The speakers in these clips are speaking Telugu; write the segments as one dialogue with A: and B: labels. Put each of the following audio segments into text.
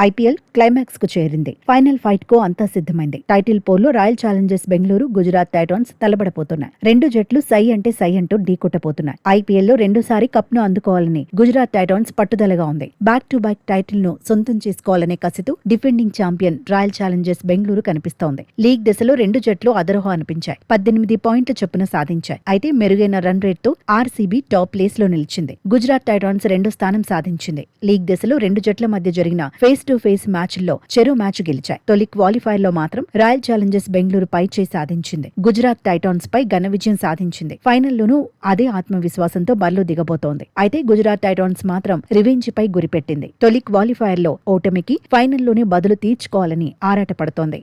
A: ఐపీఎల్ క్లైమాక్స్ కు చేరింది. ఫైనల్ ఫైట్ కు అంతా సిద్ధమైంది. టైటిల్ పోల్లో Royal Challengers Bengaluru, Gujarat Titans తలబడపోతున్నాయి. రెండు జట్లు సై అంటే సై అంటూ ఢీకొట్టబోతున్నాయి. ఐపీఎల్ లో రెండోసారి కప్ ను అందుకోవాలని గుజరాత్ టైటాన్స్ పట్టుదలగా ఉంది. బ్యాక్ టు బ్యాక్ టైటిల్ ను సొంతం చేసుకోవాలనే కసితో defending champion royal Challengers Bengaluru కనిపిస్తోంది. లీగ్ దశలో రెండు జట్లు అదరహో అనిపించాయి. 18 పాయింట్ల చొప్పున సాధించాయి. అయితే మెరుగైన రన్ రేట్ తో ఆర్సీబీ టాప్ ప్లేస్ లో నిలిచింది. గుజరాత్ టైటాన్స్ రెండో స్థానం సాధించింది. లీగ్ దశలో రెండు జట్ల మధ్య జరిగిన ఫేస్ టు ఫేస్ మ్యాచ్ల్లో చెరో మ్యాచ్ గెలిచాయి. తొలి క్వాలిఫైర్ లో మాత్రం రాయల్ ఛాలెంజర్స్ బెంగళూరు పై చేయి సాధించింది. గుజరాత్ టైటాన్స్ పై ఘన విజయం సాధించింది. ఫైనల్లోనూ అదే ఆత్మవిశ్వాసంతో బరిలో దిగబోతోంది. అయితే గుజరాత్ టైటాన్స్ మాత్రం రివెంజ్ పై గురిపెట్టింది. తొలి క్వాలిఫైర్ లో ఓటమికి ఫైనల్లోనే బదులు తీర్చుకోవాలని ఆరాటపడుతోంది.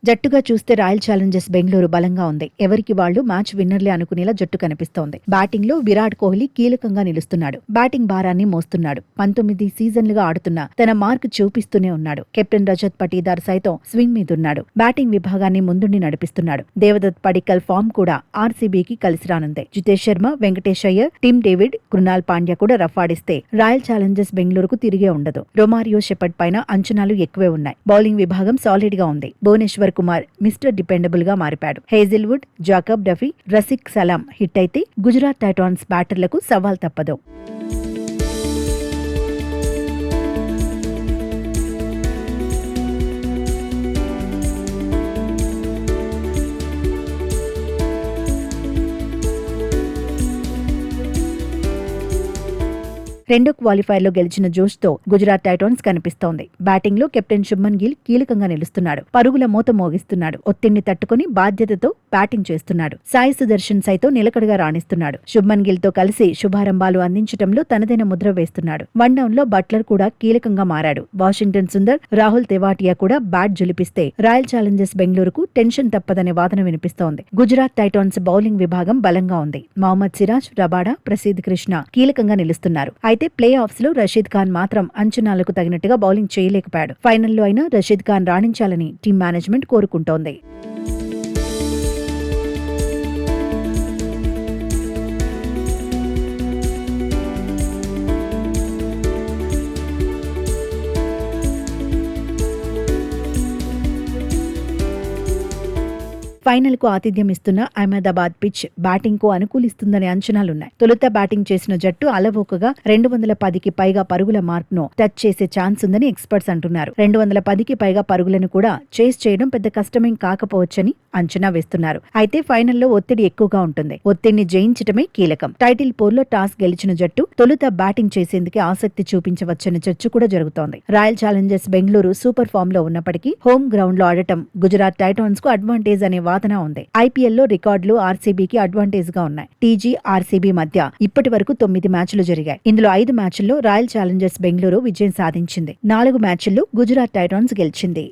A: జట్టుగా చూస్తే రాయల్ ఛాలెంజర్స్ బెంగళూరు బలంగా ఉంది. ఎవరికి వాళ్లు మ్యాచ్ విన్నర్లే అనుకునేలా జట్టు కనిపిస్తోంది. బ్యాటింగ్ లో విరాట్ కోహ్లీ కీలకంగా నిలుస్తున్నాడు. బ్యాటింగ్ భారాన్ని మోస్తున్నాడు. 19 సీజన్లుగా ఆడుతున్నా తన మార్క్ చూపిస్తూనే ఉన్నాడు. కెప్టెన్ రజత్ పటీదార్ సైతం స్వింగ్ మీదున్నాడు. బ్యాటింగ్ విభాగాన్ని ముందుండి నడిపిస్తున్నాడు. దేవదత్ పడిక్కల్ ఫామ్ కూడా ఆర్సీబీకి కలిసి రానుంది. జితేష్ శర్మ, వెంకటేష్ అయ్యర్, టిమ్ డేవిడ్, కృణాల్ పాండ్యా కూడా రఫాడిస్తే రాయల్ ఛాలెంజర్స్ బెంగళూరుకు తిరిగే ఉండదు. రొమారియో షెపర్డ్ పైన అంచనాలు ఎక్కువే ఉన్నాయి. బౌలింగ్ విభాగం సాలిడ్ గా ఉంది. భువనేశ్వర్ కుమార్ మిస్టర్ డిపెండబుల్ గా మారిపాడు. హేజిల్వుడ్, జాకబ్ డఫీ, రసిక్ సలాం హిట్ అయితే గుజరాత్ టైటాన్స్ బ్యాటర్లకు సవాల్ తప్పదు. రెండో క్వాలిఫైర్లో గెలిచిన జోష్ తో గుజరాత్ టైటాన్స్ కనిపిస్తోంది. బ్యాటింగ్ లో కెప్టెన్ శుభ్మన్ గిల్ కీలకంగా నిలుస్తున్నాడు. పరుగుల మూత మోగిస్తున్నాడు. ఒత్తిడిని తట్టుకుని బాధ్యతతో బ్యాటింగ్ చేస్తున్నాడు. సాయి సుదర్శన్ సైతం నిలకడగా రాణిస్తున్నాడు. శుభ్మన్ గిల్ తో కలిసి శుభారంభాలు అందించడంలో తనదైన ముద్ర వేస్తున్నాడు. వన్ డౌన్ లో బట్లర్ కూడా కీలకంగా మారాడు. వాషింగ్టన్ సుందర్, రాహుల్ తెవాటియా కూడా బ్యాట్ జులిపిస్తే రాయల్ ఛాలెంజర్స్ బెంగళూరుకు టెన్షన్ తప్పదనే వాదన వినిపిస్తోంది. గుజరాత్ టైటాన్స్ బౌలింగ్ విభాగం బలంగా ఉంది. మహమ్మద్ సిరాజ్, రబాడా, ప్రసిద్ కృష్ణ కీలకంగా నిలుస్తున్నారు. అయితే ప్లే ఆఫ్స్ లో రషీద్ ఖాన్ మాత్రం అంచనాలకు తగినట్టుగా బౌలింగ్ చేయలేకపోయాడు. ఫైనల్లో అయినా రషీద్ ఖాన్ రాణించాలని టీం మేనేజ్మెంట్ కోరుకుంటోంది. ఫైనల్ కు ఆతిథ్యం ఇస్తున్న అహ్మదాబాద్ పిచ్ బ్యాటింగ్ కు అనుకూలిస్తుందనే అంచనాలున్నాయి. తొలుత బ్యాటింగ్ చేసిన జట్టు అలవోకగా 210కి పైగా పరుగుల మార్క్ ను టచ్ చేసే ఛాన్స్ ఉందని ఎక్స్పర్ట్స్ అంటున్నారు. 210కి పైగా పరుగులను కూడా చేస్ చేయడం పెద్ద కష్టమేం కాకపోవచ్చని అంచనా వేస్తున్నారు. అయితే ఫైనల్లో ఒత్తిడి ఎక్కువగా ఉంటుంది. ఒత్తిడిని జయించడమే కీలకం. టైటిల్ పోర్లో టాస్ గెలిచిన జట్టు తొలుత బ్యాటింగ్ చేసేందుకు ఆసక్తి చూపించవచ్చనే చర్చ కూడా జరుగుతోంది. Royal Challengers Bengaluru super form లో ఉన్నప్పటికీ హోమ్ గ్రౌండ్ లో ఆడటం గుజరాత్ టైటాన్స్ కు అడ్వాంటేజ్ అనే వాదన ఉంది. ఐపీఎల్ లో రికార్డులు ఆర్సీబీకి అడ్వాంటేజ్ గా ఉన్నాయి. టీజీ, ఆర్సీబీ మధ్య ఇప్పటి వరకు 9 మ్యాచ్లు జరిగాయి. ఇందులో 5 మ్యాచ్ల్లో రాయల్ ఛాలెంజర్స్ బెంగళూరు విజయం సాధించింది. 4 మ్యాచ్ల్లో గుజరాత్ టైటాన్స్ గెలిచింది.